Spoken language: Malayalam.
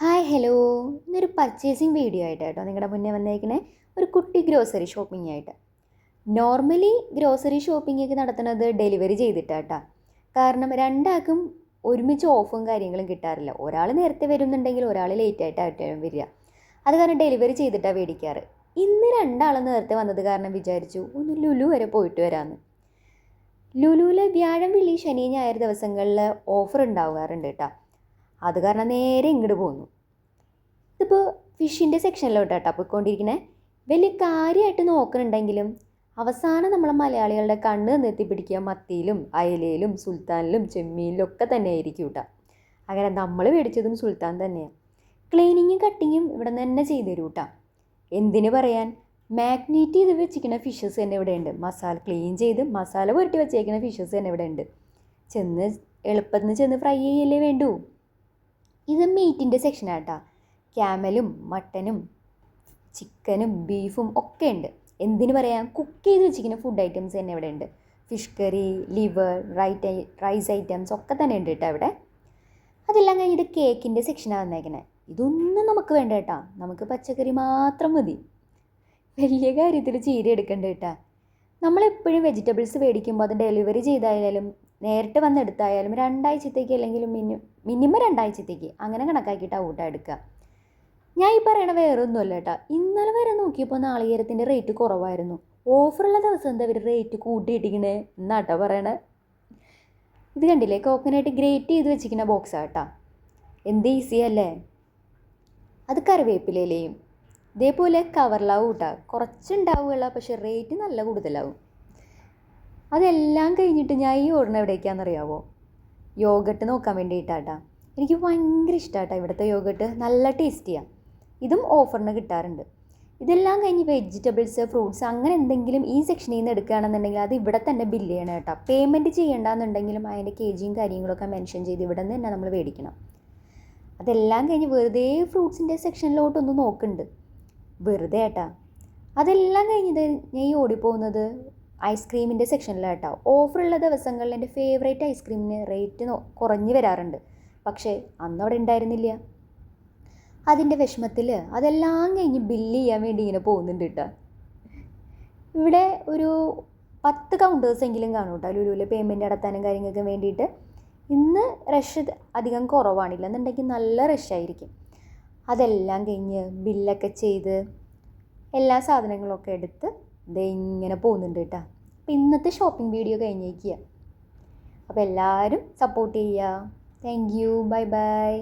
ഹായ് ഹലോ, ഇന്നൊരു പർച്ചേസിങ് വീഡിയോ ആയിട്ട് കേട്ടോ നിങ്ങളുടെ മുന്നേ വന്നേക്കണേ. ഒരു കുട്ടി ഗ്രോസറി ഷോപ്പിംഗ് ആയിട്ട്. നോർമലി ഗ്രോസറി ഷോപ്പിംഗ് ഒക്കെ നടത്തുന്നത് ഡെലിവറി ചെയ്തിട്ടാട്ടാ. കാരണം രണ്ടാൾക്കും ഒരുമിച്ച് ഓഫും കാര്യങ്ങളും കിട്ടാറില്ല. ഒരാൾ നേരത്തെ വരുന്നുണ്ടെങ്കിൽ ഒരാൾ ലേറ്റ് ആയിട്ടാണ് വരിക. അത് കാരണം ഡെലിവറി ചെയ്തിട്ടാണ് മേടിക്കാറ്. ഇന്ന് രണ്ടാളും നേരത്തെ വന്നത് കാരണം വിചാരിച്ചു ഒന്ന് ലുലു വരെ പോയിട്ട് വരാമെന്ന്. ലുലുവിൽ വ്യാഴം വെള്ളി ശനി ഞായർ ദിവസങ്ങളിൽ ഓഫർ ഉണ്ടാവാറുണ്ട് കേട്ടോ. അത് കാരണം നേരെ ഇങ്ങോട്ട് പോന്നു. ഇതിപ്പോൾ ഫിഷിൻ്റെ സെക്ഷനിലോട്ടാട്ടോ പോയിക്കൊണ്ടിരിക്കുന്നത്. വലിയ കാര്യമായിട്ട് നോക്കുന്നുണ്ടെങ്കിലും അവസാനം നമ്മളെ മലയാളികളുടെ കണ്ണ് നിർത്തിപ്പിടിക്കുക മത്തിയിലും അയലയിലും സുൽത്താനിലും ചെമ്മീനിലും ഒക്കെ തന്നെ ആയിരിക്കും കേട്ടോ. അങ്ങനെ നമ്മൾ മേടിച്ചതും സുൽത്താൻ തന്നെയാണ്. ക്ലീനിങ്ങും കട്ടിങ്ങും ഇവിടെ നിന്ന് തന്നെ ചെയ്തു തരും കേട്ടോ. എന്തിനു പറയാൻ, മാഗ്നേറ്റ് ചെയ്ത് വെച്ചിരിക്കുന്ന ഫിഷസ് തന്നെ ഇവിടെ ഉണ്ട്. മസാല ക്ലീൻ ചെയ്ത് മസാല പുരട്ടി വെച്ചേക്കുന്ന ഫിഷസ് തന്നെ ഇവിടെ ഉണ്ട്. എളുപ്പത്തിന് ചെന്ന് ഫ്രൈ ചെയ്യല്ലേ വേണ്ടൂ. ഇത് മീറ്റിൻ്റെ സെക്ഷനാട്ടോ. ക്യാമലും മട്ടനും ചിക്കനും ബീഫും ഒക്കെ ഉണ്ട്. എന്തിനു പറയാം, കുക്ക് ചെയ്ത് വെച്ചിരിക്കുന്ന ഫുഡ് ഐറ്റംസ് തന്നെ ഇവിടെ ഉണ്ട്. Fish curry, liver, rice items ഒക്കെ തന്നെ ഉണ്ട് കേട്ടോ ഇവിടെ. അതെല്ലാം കഴിഞ്ഞിട്ട് കേക്കിൻ്റെ സെക്ഷനാണ് വന്നേക്കണേ. ഇതൊന്നും നമുക്ക് വേണ്ട കേട്ടോ, നമുക്ക് പച്ചക്കറി മാത്രം മതി. വലിയ കാര്യത്തിൽ ചീര എടുക്കണ്ട കേട്ടോ. നമ്മളെപ്പോഴും വെജിറ്റബിൾസ് മേടിക്കുമ്പോൾ അത് ഡെലിവറി ചെയ്തായാലും നേരിട്ട് വന്നെടുത്തായാലും 2 ആഴ്ചത്തേക്ക് അല്ലെങ്കിൽ മിനിമം 2 ആഴ്ചത്തേക്ക് അങ്ങനെ കണക്കാക്കിയിട്ടാണ് ഊട്ടം എടുക്കുക. ഞാൻ ഈ പറയണ വേറെ ഒന്നുമല്ല കേട്ടോ. ഇന്നലെ വരെ നോക്കിയപ്പോൾ നാളികേരത്തിൻ്റെ റേറ്റ് കുറവായിരുന്നു. ഓഫറുള്ള ദിവസം എന്താ അവർ റേറ്റ് കൂട്ടിയിട്ടിരിക്കണേ എന്നാട്ടോ പറയണേ. ഇത് കണ്ടില്ലേ, കോക്കനട്ട് ഗ്രേറ്റ് ചെയ്ത് വെച്ചിരിക്കുന്ന ബോക്സാണ് കേട്ടോ. എന്ത് ഈസി അല്ലേ. അത് കറിവേപ്പിലയിലെയും ഇതേപോലെ കവറിലാവും കേട്ടോ. കുറച്ചുണ്ടാവുകയുള്ള പക്ഷെ റേറ്റ് നല്ല കൂടുതലാവും. അതെല്ലാം കഴിഞ്ഞിട്ട് ഞാൻ ഈ ഓടുന്ന എവിടേക്കാണെന്നറിയാവോ? യോഗട്ട് നോക്കാൻ വേണ്ടിയിട്ടാട്ടാ. എനിക്ക് ഭയങ്കര ഇഷ്ടമാട്ടോ ഇവിടുത്തെ യോഗട്ട്, നല്ല ടേസ്റ്റിയാണ്. ഇതും ഓഫറിന് കിട്ടാറുണ്ട്. ഇതെല്ലാം കഴിഞ്ഞ് വെജിറ്റബിൾസ്, ഫ്രൂട്ട്സ് അങ്ങനെ എന്തെങ്കിലും ഈ സെക്ഷനിൽ നിന്ന് എടുക്കുകയാണെന്നുണ്ടെങ്കിൽ അത് ഇവിടെ തന്നെ ബില്ല് ചെയ്യണം കേട്ടോ. പേയ്മെൻറ്റ് ചെയ്യേണ്ടെന്നുണ്ടെങ്കിലും അതിൻ്റെ കെജിയും കാര്യങ്ങളൊക്കെ മെൻഷൻ ചെയ്ത് ഇവിടെ നിന്ന് തന്നെ നമ്മൾ മേടിക്കണം. അതെല്ലാം കഴിഞ്ഞ് വെറുതെ ഫ്രൂട്ട്സിൻ്റെ സെക്ഷനിലോട്ടൊന്ന് നോക്കുന്നുണ്ട്, വെറുതെ ഏട്ടാ. അതെല്ലാം കഴിഞ്ഞത് ഞാൻ ഈ ഓടിപ്പോകുന്നത് ഐസ്ക്രീമിൻ്റെ സെക്ഷനിലാട്ടോ. ഓഫറുള്ള ദിവസങ്ങളിൽ എൻ്റെ ഫേവറേറ്റ് ഐസ്ക്രീമിന് റേറ്റ് കുറഞ്ഞ് വരാറുണ്ട്. പക്ഷേ അന്നവിടെ ഉണ്ടായിരുന്നില്ല. അതിൻ്റെ വിഷമത്തിൽ അതെല്ലാം കഴിഞ്ഞ് ബില്ല് ചെയ്യാൻ വേണ്ടി ഇങ്ങനെ പോകുന്നുണ്ട് കേട്ടോ. ഇവിടെ ഒരു 10 കൗണ്ടേഴ്സെങ്കിലും കാണും കേട്ടോ ലുലുവിൽ പേയ്മെൻറ്റ് നടത്താനും കാര്യങ്ങൾക്ക് വേണ്ടിയിട്ട്. ഇന്ന് റഷ് അധികം കുറവാണില്ല എന്നുണ്ടെങ്കിൽ നല്ല റഷായിരിക്കും. അതെല്ലാം കഴിഞ്ഞ് ബില്ലൊക്കെ ചെയ്ത് എല്ലാ സാധനങ്ങളൊക്കെ എടുത്ത് ഇത് ഇങ്ങനെ പോകുന്നുണ്ട് കേട്ടോ. അപ്പോൾ ഇന്നത്തെ ഷോപ്പിംഗ് വീഡിയോ കഴിഞ്ഞേക്കുക. അപ്പോൾ എല്ലാവരും സപ്പോർട്ട് ചെയ്യുക. Thank you, bye bye.